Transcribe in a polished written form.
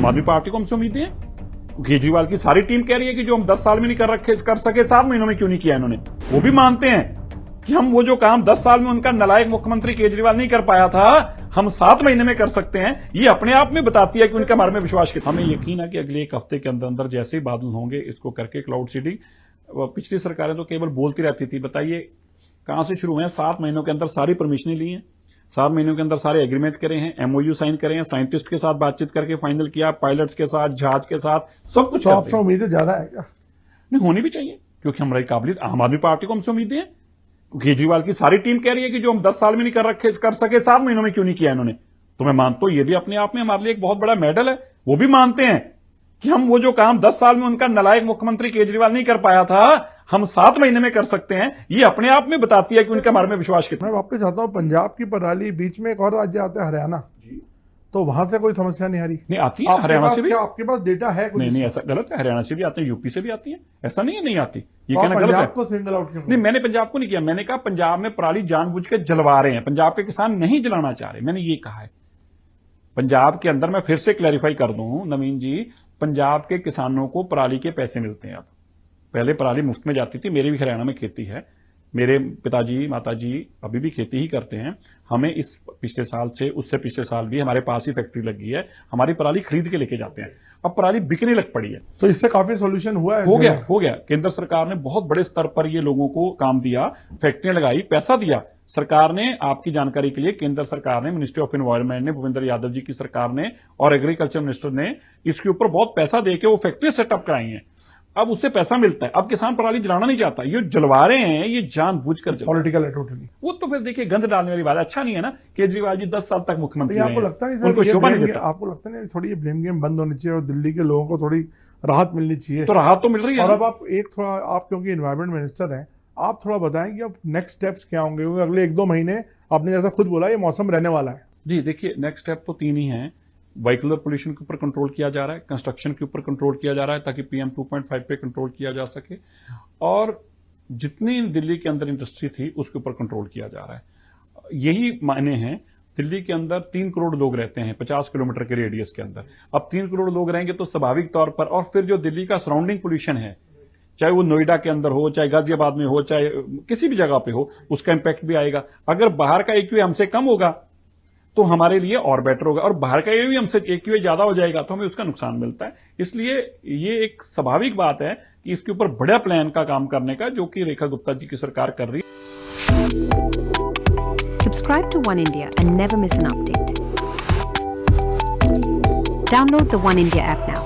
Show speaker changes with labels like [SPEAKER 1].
[SPEAKER 1] आम आदमी पार्टी को हमसे उम्मीदें हैं। केजरीवाल की सारी टीम कह रही है कि जो हम 10 साल में नहीं कर सके 7 महीनों में क्यों नहीं किया इन्होंने। वो भी मानते हैं कि हम वो जो काम 10 साल में उनका नालायक मुख्यमंत्री केजरीवाल नहीं कर पाया था, हम 7 महीने में कर सकते हैं। ये अपने आप में बताती है कि उनके बारे में विश्वास कितना। हमें यकीन है कि अगले एक हफ्ते के अंदर अंदर जैसे ही बादल होंगे इसको करके क्लाउड सीडिंग। पिछली सरकारें तो केवल बोलती रहती थी। बताइए कहां से शुरू हुए हैं? 7 महीनों के अंदर सारी परमिशनें ली हैं, 7 महीनों के अंदर सारे एग्रीमेंट करे हैं, एमओयू साइन करे हैं, साइंटिस्ट के साथ बातचीत करके फाइनल किया, पायलट्स के साथ, जहाज के साथ, सब कुछ।
[SPEAKER 2] आपसे उम्मीदें ज्यादा है क्या?
[SPEAKER 1] नहीं, होनी भी चाहिए, क्योंकि हमारी काबिलियत, आम आदमी पार्टी को हमसे उम्मीदें हैं। केजरीवाल की सारी टीम कह रही है कि जो हम 10 साल में नहीं कर सके 7 महीनों में क्यों नहीं किया इन्होंने। तो मैं मानता हूं ये भी अपने आप में हमारे लिए एक बहुत बड़ा मेडल है। वो भी मानते हैं कि हम वो जो काम 10 साल में उनका नालायक मुख्यमंत्री केजरीवाल नहीं कर पाया था, हम 7 महीने में कर सकते हैं। ये अपने आप में बताती है कि उनके बारे में विश्वास कितना।
[SPEAKER 2] मैं वापस आता हूँ पंजाब की पराली, बीच में एक और राज्य आता है हरियाणा, तो वहां से कोई समस्या नहीं आ रही?
[SPEAKER 1] नहीं, आती है हरियाणा से भी।
[SPEAKER 2] आपके पास डेटा है कुछ?
[SPEAKER 1] नहीं, ऐसा गलत है। हरियाणा से भी आते हैं, यूपी से भी आती है, ऐसा नहीं है नहीं आती। ये
[SPEAKER 2] तो
[SPEAKER 1] कहना गलत है।
[SPEAKER 2] पंजाब को सिंगल आउट क्यों?
[SPEAKER 1] नहीं, मैंने पंजाब को नहीं किया। मैंने कहा पंजाब में पराली जानबूझ के जलवा रहे हैं, पंजाब के किसान नहीं जलाना चाह रहे, मैंने ये कहा है। पंजाब के अंदर मैं फिर से क्लैरिफाई कर दूं नवीन जी, पंजाब के किसानों को पराली के पैसे मिलते हैं। अब पहले पराली मुफ्त में जाती थी। मेरी भी हरियाणा में खेती है, मेरे पिताजी माताजी अभी भी खेती ही करते हैं। हमें इस पिछले साल से, उससे पिछले साल भी हमारे पास ही फैक्ट्री लगी है, हमारी पराली खरीद के लेके जाते हैं। अब पराली बिकने लग पड़ी है,
[SPEAKER 2] तो इससे काफी सोल्यूशन हुआ है?
[SPEAKER 1] हो गया। केंद्र सरकार ने बहुत बड़े स्तर पर ये लोगों को काम दिया, फैक्ट्रियां लगाई, पैसा दिया। सरकार ने, आपकी जानकारी के लिए, केंद्र सरकार ने, मिनिस्ट्री ऑफ एनवायरमेंट ने, भूपेंद्र यादव जी की सरकार ने और एग्रीकल्चर मिनिस्टर ने इसके ऊपर बहुत पैसा देके वो फैक्ट्री सेटअप कराई हैं। अब उससे पैसा मिलता है। अब किसान पराली जलाना नहीं चाहता, ये जलवा रहे हैं, ये जानबूझकर
[SPEAKER 2] पॉलिटिकल है टोटली।
[SPEAKER 1] वो तो फिर देखिए गंद डालने वाली बात है। अच्छा नहीं है ना केजरीवाल जी 10 साल तक मुख्यमंत्री रहे हैं।
[SPEAKER 2] आपको लगता नहीं
[SPEAKER 1] उनको शोभा नहीं देता?
[SPEAKER 2] आपको लगता नहीं थोड़ी ये ब्लेम गेम बंद होनी चाहिए और दिल्ली के लोगों को थोड़ी राहत मिलनी चाहिए?
[SPEAKER 1] तो राहत तो मिल रही है।
[SPEAKER 2] और अब आप क्योंकि एनवायरमेंट मिनिस्टर हैं, आप थोड़ा बताएं कि अब नेक्स्ट स्टेप्स क्या होंगे, क्योंकि अगले 1-2 महीने आपने जैसा खुद बोला ये मौसम रहने वाला है।
[SPEAKER 1] जी देखिए, नेक्स्ट स्टेप तो 3 ही हैं। व्हीकलर पोल्यूशन के ऊपर कंट्रोल किया जा रहा है, कंस्ट्रक्शन के ऊपर कंट्रोल किया जा रहा है ताकि PM 2.5 पे कंट्रोल किया जा सके, और जितनी दिल्ली के अंदर इंडस्ट्री थी उसके ऊपर कंट्रोल किया जा रहा है। यही मायने हैं। दिल्ली के अंदर 3 करोड़ लोग रहते हैं 50 किलोमीटर के रेडियस के अंदर। अब 3 करोड़ लोग रहेंगे तो स्वाभाविक तौर पर, और फिर जो दिल्ली का सराउंडिंग पोल्यूशन है, चाहे वो नोएडा के अंदर हो, चाहे गाजियाबाद में हो, चाहे किसी भी जगह पे हो, उसका इंपैक्ट भी आएगा। अगर बाहर का AQI हमसे कम होगा तो हमारे लिए और बेटर होगा, और बाहर का AQI हमसे AQI ज्यादा हो जाएगा तो हमें उसका नुकसान मिलता है। इसलिए ये एक स्वाभाविक बात है कि इसके ऊपर बड़ा प्लान का काम करने का, जो कि रेखा गुप्ता जी की सरकार कर रही है।
[SPEAKER 3] Subscribe to One India and never miss an update. Download the One India app now.